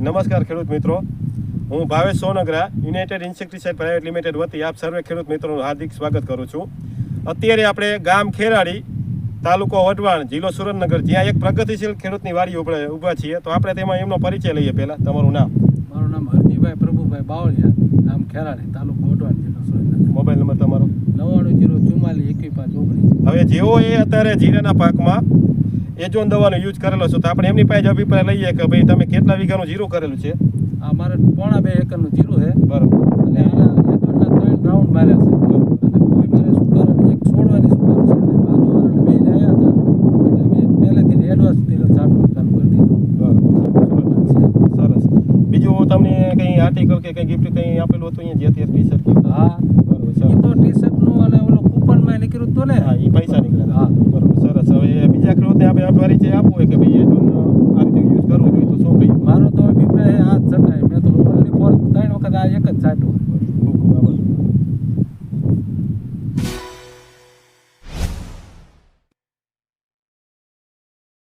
નમસ્કાર ખેડૂત મિત્રો, હું Bhavesh Songara United insecticide private limited વતી આપ સર્વે ખેડૂત મિત્રોનું હાર્દિક સ્વાગત કરું છું. અત્યારે આપણે ગામ ખેરાડી, તાલુકો વઢવાણ, જિલ્લો સુરેન્દ્રનગર, જ્યાં એક પ્રગતિશીલ ખેડૂતની વાડી ઊભા છીએ. તો આપણે તેમાં એમનો પરિચય લઈએ. પહેલાં તમારું નામ? મારું નામ હરજીભાઈ પ્રભુભાઈ બાવળિયા, ગામ ખેરાડી, તાલુકો વઢવાણ, જિલ્લો સુરેન્દ્રનગર. મોબાઈલ નંબર તમારો? 9904412519. હવે જેઓએ અત્યારે જીરાના પાકમાં એજોન દવાનો યુઝ કરેલો છે, તો આપણે એમની પાસે અભિપ્રાય લઈએ કે ભાઈ તમે કેટલા વીઘાનું જીરું કરેલું છે? આ મારે 2.5 એકરનું જીરું છે. બરાબર. અને આના એજોનના 3 રાઉન્ડ માર્યા છે. અને કોઈ મારે સુકારાની એક છોડવાની સુકારું છે. અને બાજુવાળાને બે આવ્યા હતા, એટલે મેં પહેલેથી એડવાન્સ તિલક છાંટવાનું ચાલુ કરી દીધું. બરાબર, સરસ. બીજું તમને કંઈ આર્ટિકલ કે કંઈ ગિફ્ટ કંઈ આપેલું હતું અહીંયા, જે અત્યારે ટી શર્ટ? હા, બરાબર, એ સરસ. તો ટી શર્ટનું અને ઓલો કૂપનમાં નીકળ્યું હતું ને. હા, એ પૈસા નીકળ્યા. હા. બરાબર, સરસ. હવે બીજા ખેડૂતને આપણે પરિચય આપવું હોય કે ભાઈ એજોન આ રીતે યુઝ કરવું જોઈએ, તો શું કહીએ? મારો તો અભિપ્રાય આ જ છટાય. મેં તો ઓનલી ફોર 3 વખત આ એક જ છાંટ્યું. ખૂબ ખૂબ આભાર.